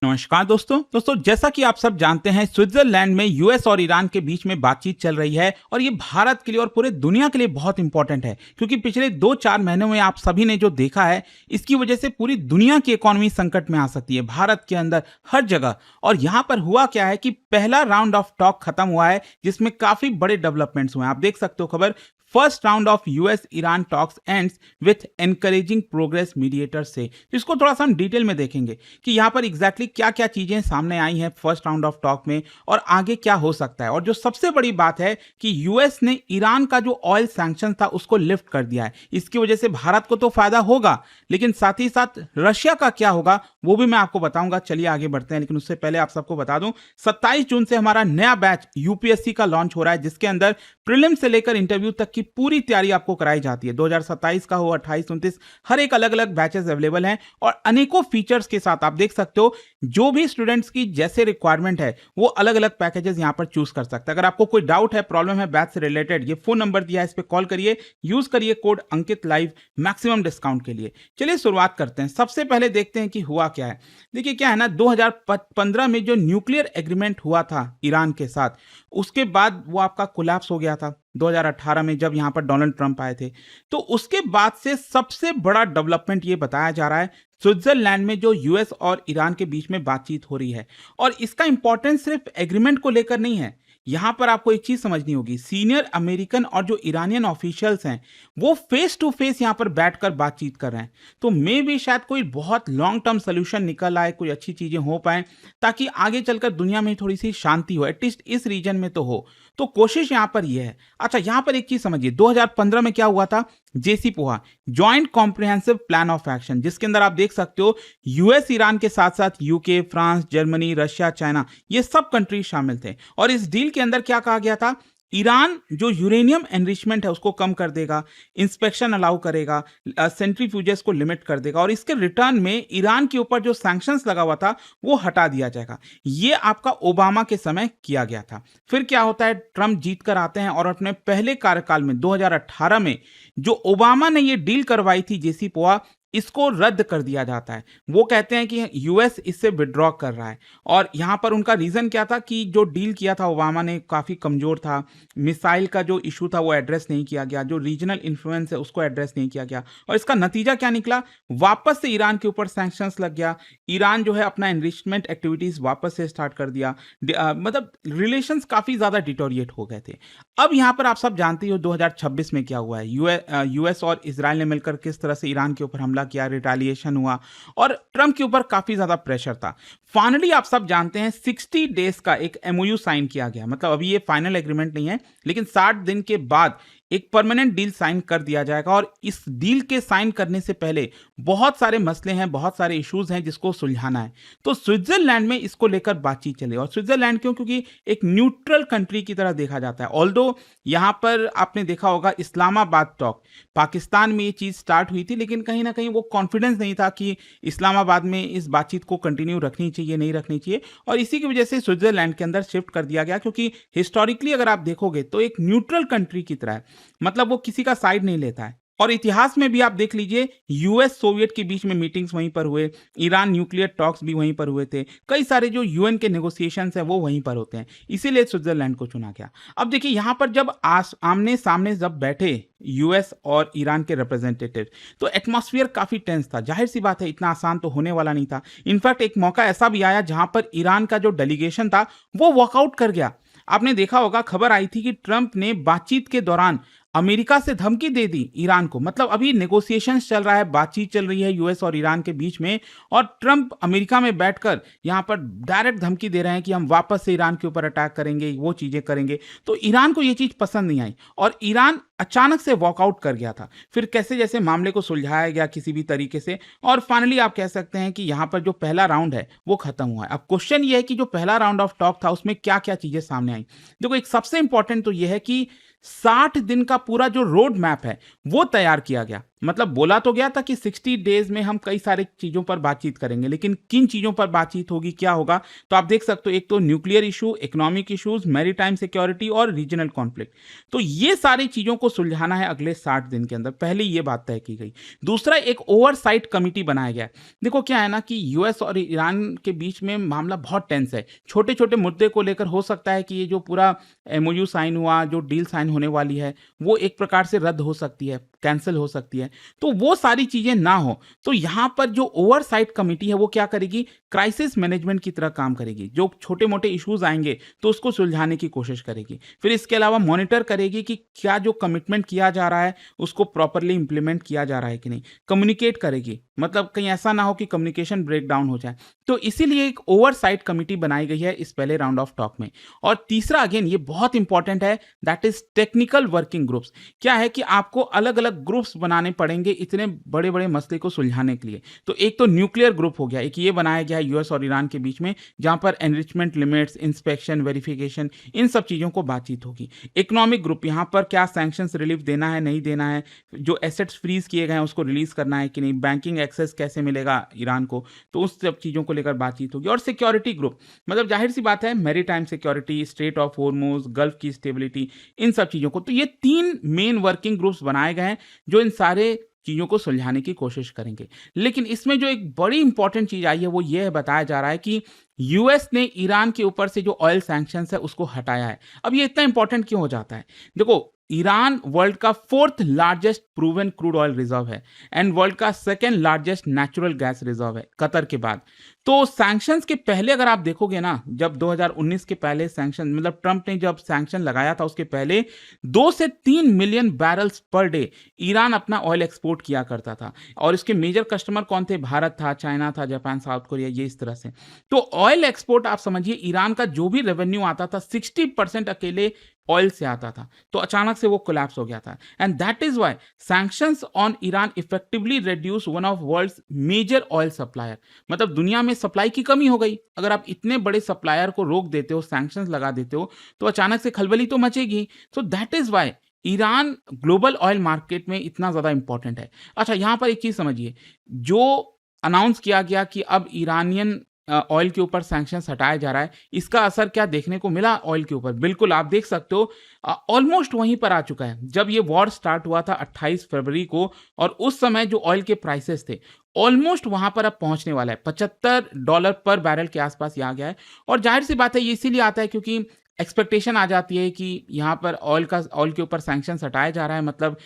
नमस्कार दोस्तों जैसा कि आप सब जानते हैं स्विट्जरलैंड में यूएस और ईरान के बीच में बातचीत चल रही है और ये भारत के लिए और पूरे दुनिया के लिए बहुत इंपॉर्टेंट है क्योंकि पिछले 2-4 महीनों में आप सभी ने जो देखा है इसकी वजह से पूरी दुनिया की इकोनॉमी संकट में आ सकती है, भारत के अंदर हर जगह। और यहाँ पर हुआ क्या है कि पहला राउंड ऑफ टॉक खत्म हुआ है जिसमें काफी बड़े डेवलपमेंट्स हुए हैं। आप देख सकते हो खबर, first round of US Iran talks ends with encouraging progress mediator से। तो इसको थोड़ा सा हम डिटेल में देखेंगे कि यहाँ पर एग्जैक्टली क्या क्या चीजें सामने आई हैं फर्स्ट राउंड ऑफ टॉक में और आगे क्या हो सकता है। और जो सबसे बड़ी बात है कि यूएस ने ईरान का जो ऑयल सैंक्शन था उसको लिफ्ट कर दिया है। इसकी वजह से भारत को तो फायदा होगा, लेकिन साथ ही साथ रशिया का क्या होगा वो भी मैं आपको बताऊंगा। चलिए आगे बढ़ते हैं, लेकिन उससे पहले आप सबको बता दूं 27 जून से हमारा नया बैच यूपीएससी का लॉन्च हो रहा है जिसके अंदर प्रीलिम से लेकर इंटरव्यू तक की पूरी तैयारी आपको कराई जाती है। 2027 का हो, 28-29, हर एक अलग अलग बैचेस अवेलेबल हैं और अनेकों फीचर्स के साथ। आप देख सकते हो जो भी स्टूडेंट्स की जैसे रिक्वायरमेंट है वो अलग अलग पैकेजेस यहां पर चूज कर सकते हैं। अगर आपको कोई डाउट है, प्रॉब्लम है बैच से रिलेटेड, ये फोन नंबर दिया है, इस पर कॉल करिए, यूज करिए कोड अंकित लाइव मैक्सिमम डिस्काउंट के लिए। चलिए शुरुआत करते हैं। सबसे पहले देखते हैं कि हुआ क्या है। देखिए क्या है ना, 2015 में जो न्यूक्लियर एग्रीमेंट हुआ था ईरान के साथ, उसके बाद वो आपका कोलैप्स हो गया था 2018 में जब यहां पर डोनाल्ड ट्रंप आए थे। तो उसके बाद से सबसे बड़ा डेवलपमेंट ये बताया जा रहा है स्विट्जरलैंड में जो यूएस और ईरान के बीच में बातचीत हो रही है। और इसका इंपॉर्टेंस सिर्फ एग्रीमेंट को लेकर नहीं है। यहां पर आपको एक चीज समझनी होगी, सीनियर अमेरिकन और जो ईरानियन ऑफिशियल्स हैं वो फेस टू फेस यहां पर बैठकर बातचीत कर रहे हैं। तो मे भी शायद कोई बहुत लॉन्ग टर्म सोल्यूशन निकल आए, कोई अच्छी चीजें हो पाए ताकि आगे चलकर दुनिया में थोड़ी सी शांति हो, एटलीस्ट इस रीजन में तो हो। तो कोशिश यहां पर यह है। अच्छा, यहां पर एक चीज समझिए, 2015 में क्या हुआ था, JCPOA, joint comprehensive plan of action, जिसके अंदर आप देख सकते हो यूएस ईरान के साथ साथ UK, France, Germany, Russia, China, ये सब कंट्रीज शामिल थे। और इस डील के अंदर क्या कहा गया था, ईरान जो यूरेनियम एनरिचमेंट है उसको कम कर देगा, इंस्पेक्शन अलाउ करेगा, सेंट्रीफ्यूजेस को लिमिट कर देगा और इसके रिटर्न में ईरान के ऊपर जो सैंक्शंस लगा हुआ था वो हटा दिया जाएगा। ये आपका ओबामा के समय किया गया था। फिर क्या होता है, ट्रंप जीत कर आते हैं और अपने पहले कार्यकाल में 2018 में जो ओबामा ने ये डील करवाई थी जेसीपोआ, इसको रद्द कर दिया जाता है। वो कहते हैं कि यूएस इससे विड्रॉ कर रहा है। और यहां पर उनका रीजन क्या था कि जो डील किया था ओबामा ने काफी कमजोर था, मिसाइल का जो इशू था वो एड्रेस नहीं किया गया, जो रीजनल इन्फ्लुएंस है उसको एड्रेस नहीं किया गया। और इसका नतीजा क्या निकला, वापस से ईरान के ऊपर सैंक्शंस लग गया। ईरान जो है अपना एनरिचमेंट एक्टिविटीज वापस से स्टार्ट कर दिया। मतलब रिलेशंस काफी ज्यादा डिटोरिएट हो गए थे। अब यहां पर आप सब जानते हो 2026 में क्या हुआ है, यूएस और इसराइल ने मिलकर किस तरह से ईरान के ऊपर हमला किया, रिटालिएशन हुआ और ट्रंप के ऊपर काफी ज्यादा प्रेशर था। फाइनली आप सब जानते हैं 60 डेज का एक एमओयू साइन किया गया। मतलब अभी ये फाइनल एग्रीमेंट नहीं है, लेकिन 60 दिन के बाद एक परमानेंट डील साइन कर दिया जाएगा। और इस डील के साइन करने से पहले बहुत सारे मसले हैं, बहुत सारे इश्यूज हैं जिसको सुलझाना है। तो स्विट्जरलैंड में इसको लेकर बातचीत चले। और स्विट्जरलैंड क्यों, क्योंकि एक न्यूट्रल कंट्री की तरह देखा जाता है। ऑल्दो यहां पर आपने देखा होगा इस्लामाबाद टॉक, पाकिस्तान में ये चीज स्टार्ट हुई थी, लेकिन कहीं ना कहीं वो कॉन्फिडेंस नहीं था कि इस्लामाबाद में इस बातचीत को कंटिन्यू रखनी चाहिए, नहीं रखनी चाहिए। और इसी की वजह से स्विट्जरलैंड के अंदर शिफ्ट कर दिया गया, क्योंकि हिस्टोरिकली अगर आप देखोगे तो एक न्यूट्रल कंट्री की तरह है। मतलब वो किसी का साइड नहीं लेता है। और इतिहास में भी आप देख लीजिए, यूएस सोवियत के बीच में मीटिंग्स वहीं पर हुए, ईरान न्यूक्लियर टॉक्स भी वहीं पर हुए थे, कई सारे जो यूएन के नेगोशिएशंस हैं वो वहीं पर होते हैं। इसीलिए स्विट्जरलैंड को चुना गया। अब देखिए यहां पर जब आमने सामने जब बैठे यूएस और ईरान के रिप्रेजेंटेटिव, तो एटमॉस्फेयर काफी टेंस था। जाहिर सी बात है इतना आसान तो होने वाला नहीं था। इनफैक्ट एक मौका ऐसा भी आया जहां पर ईरान का जो डेलीगेशन था वो वॉकआउट कर गया। आपने देखा होगा, खबर आई थी कि ट्रंप ने बातचीत के दौरान अमेरिका से धमकी दे दी ईरान को। मतलब अभी नेगोशिएशंस चल रहा है, बातचीत चल रही है यूएस और ईरान के बीच में, और ट्रंप अमेरिका में बैठकर यहां पर डायरेक्ट धमकी दे रहे हैं कि हम वापस से ईरान के ऊपर अटैक करेंगे, वो चीजें करेंगे। तो ईरान को ये चीज पसंद नहीं आई और ईरान अचानक से वॉकआउट कर गया था। फिर कैसे जैसे मामले को सुलझाया गया किसी भी तरीके से, और फाइनली आप कह सकते हैं कि यहां पर जो पहला राउंड है वो खत्म हुआ है। अब क्वेश्चन ये है कि जो पहला राउंड ऑफ टॉक था उसमें क्या क्या चीजें सामने आई। देखो एक सबसे इंपॉर्टेंट तो यह है कि 60 दिन का पूरा जो रोड मैप है वो तैयार किया गया। मतलब बोला तो गया था कि 60 डेज में हम कई सारी चीज़ों पर बातचीत करेंगे, लेकिन किन चीज़ों पर बातचीत होगी, क्या होगा? तो आप देख सकते हो, एक तो nuclear issue, economic issues, maritime security और रीजनल कॉन्फ्लिक्ट। तो ये सारी चीज़ों को सुलझाना है अगले 60 दिन के अंदर, पहले ये बात तय की गई। दूसरा, एक ओवरसाइट कमिटी बनाया गया है। देखो क्या है ना कि यूएस और ईरान के बीच में मामला बहुत टेंस है। छोटे-छोटे मुद्दे को लेकर हो सकता है कि ये जो पूरा एमओयू साइन हुआ, जो डील साइन होने वाली है, वो एक प्रकार से रद्द हो सकती है, कैंसल हो सकती है। तो वो सारी चीज़ें ना हो, तो यहाँ पर जो ओवरसाइट कमिटी है वो क्या करेगी? क्राइसिस मैनेजमेंट की तरह काम करेगी। जो छोटे-मोटे इश्यूज़ आएँगे तो उसको सुलझाने की कोशिश करेगी। फिर इसके अलावा मॉनिटर करेगी कि क्या जो कमिटमेंट किया जा रहा है उसको प्रॉपर्ली इम्प्लीमेंट किया जा रहा है कि नहीं। कम्युनिकेट करेगी, मतलब कहीं ऐसा ना हो कि कम्युनिकेशन ब्रेकडाउन हो जाए। तो इसीलिए एक ओवरसाइट कमिटी बनाई गई है इस पहले राउंड ऑफ टॉक में। और तीसरा, अगेन ये बहुत इंपॉर्टेंट है, that is technical working groups. क्या है कि आपको अलग-अलग ग्रुप्स बनाने पड़ेंगे इतने बड़े-बड़े मसले को सुलझाने के लिए। तो एक तो न्यूक्लियर ग्रुप हो गया, एक ये बनाया गया है यूएस और ईरान के बीच में, जहाँ पर एनरिचमेंट लिमिट्स, इंस्पेक्शन, वेरिफिकेशन, इन सब चीज़ों को बातचीत होगी। इकोनॉमिक ग्रुप, यहाँ पर क्या सैंक्शंस रिलीफ देना है, नहीं देना है, जो एसेट्स फ्रीज़ किए गए हैं उसको रिलीज़ करना है कि नहीं, बैंकिंग एक्सेस कैसे मिलेगा ईरान को, तो उस सब चीज़ों को लेकर बातचीत होगी। और सिक्योरिटी ग्रुप, मतलब ज़ाहिर-सी बात है, maritime security, straight of Hormuz, gulf की स्टेबिलिटी, इन सब चीज़ों को। तो ये 3 मेन वर्किंग ग्रुप्स बनाए गए हैं, जो इन सारे चीज़ों को सुलझाने की कोशिश करेंगे। लेकिन इसमें जो एक बड़ी इंपॉर्टेंट चीज़ आई है, वो ये है, बताया जा रहा है कि यूएस ने ईरान के ऊपर से जो ऑयल सैंक्शंस है, उसको हटाया है। अब ये इतना इंपॉर्टेंट क्यों हो जाता है? देखो, ईरान वर्ल्ड का 4th largest proven crude oil reserve है एंड वर्ल्ड का 2nd largest natural gas reserve है, कतर के बाद। तो सैंक्शंस के पहले अगर आप देखोगे ना, जब 2019 के पहले सैंक्शन, मतलब ट्रंप ने जब सैंक्शन लगाया था, उसके पहले 2 से 3 million barrels per day Iran अपना ऑयल एक्सपोर्ट किया करता था। और इसके मेजर कस्टमर कौन थे? भारत था, चाइना था, जापान, साउथ कोरिया, ये इस तरह से। तो ऑयल एक्सपोर्ट, आप समझिए, ईरान का जो भी रेवेन्यू आता था, 60% अकेले ऑयल से आता था। तो अचानक से वो कोलैप्स हो गया था, and that is why sanctions on Iran effectively reduce one of world's major oil supplier. मतलब दुनिया में सप्लाई की कमी हो गई। अगर आप इतने बड़े सप्लायर को रोक देते हो, सैंक्शंस लगा देते हो, तो अचानक से खलबली तो मचेगी। So that is why Iran global oil market में इतना ज़्यादा इंपॉर्टेंट है। अच्छा, यहाँ पर एक चीज़ समझिए, जो अनाउंस किया गया कि अब ईरानियन ऑयल के ऊपर सैंक्शंस हटाया जा रहा है, इसका असर क्या देखने को मिला ऑयल के ऊपर? बिल्कुल, आप देख सकते हो, ऑलमोस्ट वहीं पर आ चुका है। जब ये वॉर स्टार्ट हुआ था 28 फरवरी को, और उस समय जो ऑयल के प्राइसेस थे, ऑलमोस्ट वहाँ पर अब पहुँचने वाला है। $75 पर बैरल के आसपास ये आ गया है। और ज़ाहिर-सी बात है, ये इसीलिए आता है क्योंकि एक्सपेक्टेशन आ जाती है कि यहाँ पर ऑयल के ऊपर सैंक्शंस हटाया जा रहा है, मतलब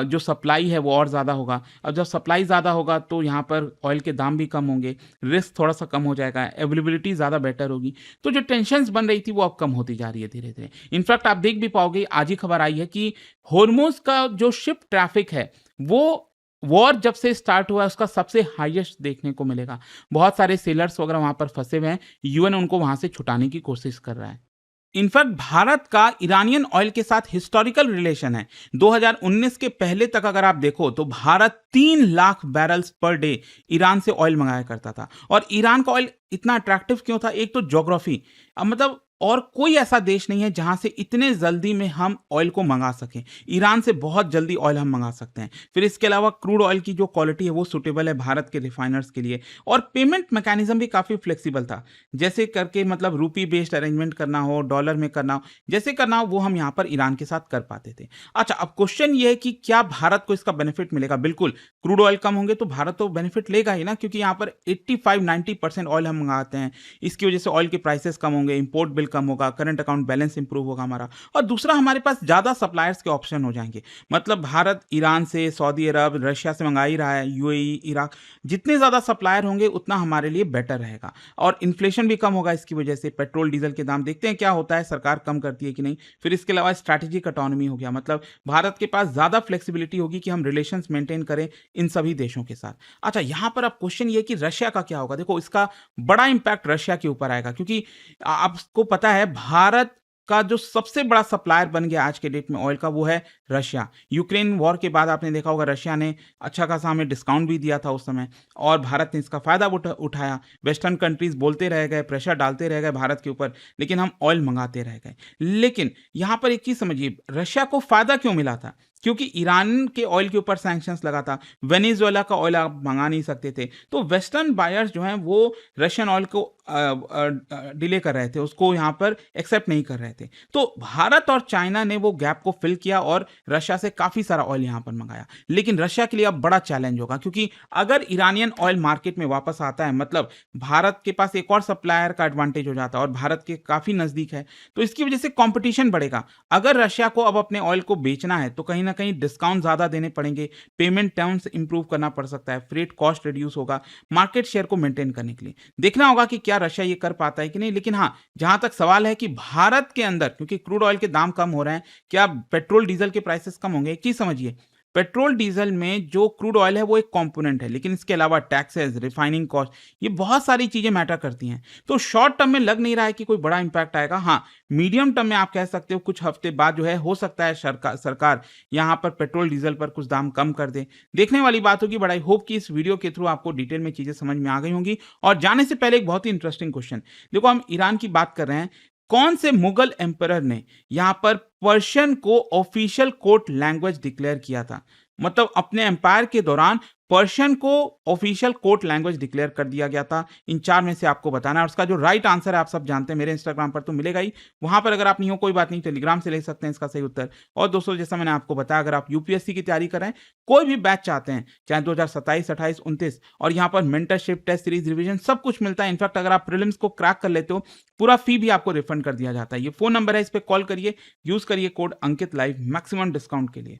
जो सप्लाई है वो और ज़्यादा होगा। अब जब सप्लाई ज़्यादा होगा तो यहाँ पर ऑयल के दाम भी कम होंगे, रिस्क थोड़ा-सा कम हो जाएगा, अवेलेबिलिटी ज़्यादा बेटर होगी। तो जो टेंशन्स बन रही थी वो अब कम होती जा रही है धीरे-धीरे। इनफैक्ट आप देख भी पाओगे, आज ही खबर आई है कि हॉर्मुज़ का जो शिप ट्रैफिक है, वो वॉर जब से स्टार्ट हुआ है उसका सबसे हाईएस्ट देखने को मिलेगा। बहुत सारे सेलर्स वगैरह वहाँ पर फँसे हुए हैं, यूएन उनको वहाँ से छुटाने की कोशिश कर रहा है। इनफैक्ट भारत का ईरानियन ऑयल के साथ हिस्टोरिकल रिलेशन है। 2019 के पहले तक अगर आप देखो तो Bharat 3 lakh barrels per day Iran से ऑयल मंगाया करता था। और ईरान का ऑयल इतना अट्रैक्टिव क्यों था? एक तो ज्योग्राफी, मतलब और कोई ऐसा देश नहीं है जहां से इतने जल्दी में हम ऑयल को मंगा सकें। ईरान से बहुत जल्दी ऑयल हम मंगा सकते हैं। फिर इसके अलावा क्रूड ऑयल की जो क्वालिटी है वो सुटेबल है भारत के रिफाइनर्स के लिए। और पेमेंट मैकेनिज्म भी काफ़ी फ्लेक्सिबल था, जैसे करके, मतलब रूपी बेस्ड अरेंजमेंट करना हो, डॉलर में करना हो, जैसे करना हो वो हम यहाँ पर ईरान के साथ कर पाते थे। अच्छा, अब क्वेश्चन ये है कि क्या भारत को इसका बेनिफिट मिलेगा? बिल्कुल, क्रूड ऑयल कम होंगे तो भारत तो बेनिफिट लेगा ही ना, क्योंकि यहाँ पर 85-90% ऑयल हम मंगाते हैं। इसकी वजह से ऑयल के प्राइसेस कम होंगे, इंपोर्ट बिल कम होगा, करंट अकाउंट बैलेंस इंप्रूव होगा हमारा। और दूसरा, हमारे पास ज़्यादा सप्लायर्स के ऑप्शन हो जाएंगे। मतलब भारत ईरान से, सऊदी अरब, रशिया से मंगा ही रहा है, यूएई, इराक, जितने ज़्यादा सप्लायर होंगे उतना हमारे लिए बेटर रहेगा। और इन्फ्लेशन भी कम होगा इसकी वजह से। पेट्रोल डीजल के दाम देखते हैं क्या होता है, सरकार कम करती है कि नहीं। फिर इसके अलावा स्ट्रैटेजिक ऑटोनॉमी हो गया, मतलब भारत के पास ज़्यादा फ्लेक्सिबिलिटी होगी कि हम रिलेशंस मेंटेन करें इन सभी देशों के साथ। अच्छा, यहाँ पर अब क्वेश्चन ये कि रशिया का क्या होगा? देखो, इसका बड़ा इंपैक्ट रशिया के ऊपर आएगा, क्योंकि आपको पता है भारत का जो सबसे बड़ा सप्लायर बन गया आज के डेट में ऑयल का, वो है रशिया। यूक्रेन वॉर के बाद आपने देखा होगा रशिया ने अच्छा खासा हमें डिस्काउंट भी दिया था उस समय, और भारत ने इसका फायदा उठाया। वेस्टर्न कंट्रीज बोलते रह गए, प्रेशर डालते रह गए भारत के ऊपर, लेकिन हम ऑयल मंगाते रह गए। लेकिन यहाँ पर एक चीज समझिए, रशिया को फायदा क्यों मिला था? क्योंकि ईरान के ऑयल के ऊपर सैंक्शंस लगा था, वेनेजुएला का ऑयल आप मंगा नहीं सकते थे, तो वेस्टर्न बायर्स जो हैं वो रशियन ऑयल को डिले कर रहे थे, उसको यहाँ पर एक्सेप्ट नहीं कर रहे थे। तो भारत और चाइना ने वो गैप को फिल किया और रशिया से काफ़ी सारा ऑयल यहाँ पर मंगाया। लेकिन रशिया के लिए अब बड़ा चैलेंज होगा, क्योंकि अगर ईरानियन ऑयल मार्केट में वापस आता है, मतलब भारत के पास एक और सप्लायर का एडवांटेज हो जाता है और भारत के काफ़ी नज़दीक है, तो इसकी वजह से कॉम्पिटिशन बढ़ेगा। अगर रशिया को अब अपने ऑयल को बेचना है तो कहीं ना कहीं डिस्काउंट ज़्यादा देने पड़ेंगे, पेमेंट टर्म्स इंप्रूव करना पड़ सकता है, फ्रेट कॉस्ट रिड्यूस होगा मार्केट शेयर को मेंटेन करने के लिए। देखना होगा कि क्या रशिया ये कर पाता है कि नहीं। लेकिन हाँ, जहां तक सवाल है कि भारत के अंदर क्योंकि क्रूड ऑयल के दाम कम हो रहे हैं, क्या पेट्रोल डीजल के प्राइसेस कम होंगे? एक चीज समझिए, पेट्रोल डीजल में जो क्रूड ऑयल है वो एक कंपोनेंट है, लेकिन इसके अलावा टैक्सेस, रिफाइनिंग कॉस्ट, ये बहुत सारी चीजें मैटर करती हैं। तो शॉर्ट टर्म में लग नहीं रहा है कि कोई बड़ा इंपैक्ट आएगा। हाँ, मीडियम टर्म में आप कह सकते हो कुछ हफ्ते बाद जो है हो सकता है सरकार यहाँ पर पेट्रोल डीजल पर कुछ दाम कम कर दे। देखने वाली बात होगी, बट आई होप कि इस वीडियो के थ्रू आपको डिटेल में चीजें समझ में आ गई होंगी। और जाने से पहले एक बहुत ही इंटरेस्टिंग क्वेश्चन, देखो हम ईरान की बात कर रहे हैं, कौन से मुगल एम्परर ने यहां पर पर्शियन को ऑफिशियल कोर्ट लैंग्वेज डिक्लेयर किया था? मतलब अपने एम्पायर के दौरान पर्शियन को ऑफिशियल कोर्ट लैंग्वेज डिक्लेयर कर दिया गया था। इन 4 में से आपको बताना है, और उसका जो राइट आंसर है आप सब जानते हैं, मेरे इंस्टाग्राम पर तो मिलेगा ही, वहां पर अगर आप नहीं हो कोई बात नहीं, टेलीग्राम से ले सकते हैं इसका सही उत्तर। और दोस्तों, जैसा मैंने आपको बताया, अगर आप यूपीएससी की तैयारी कर रहे हैं, कोई भी बैच चाहते हैं, चाहे 2027, 28, 29, और यहाँ पर मेंटरशिप, टेस्ट सीरीज, रिविजन सब कुछ मिलता है। इनफैक्ट अगर आप प्रीलिम्स को क्रैक कर लेते हो, पूरा फी भी आपको रिफंड कर दिया जाता है। ये फोन नंबर है, इस पर कॉल करिए, यूज करिए कोड अंकित लाइव मैक्सिमम डिस्काउंट के लिए।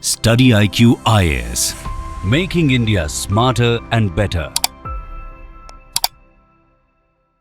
Study IQ IAS, making India smarter and better.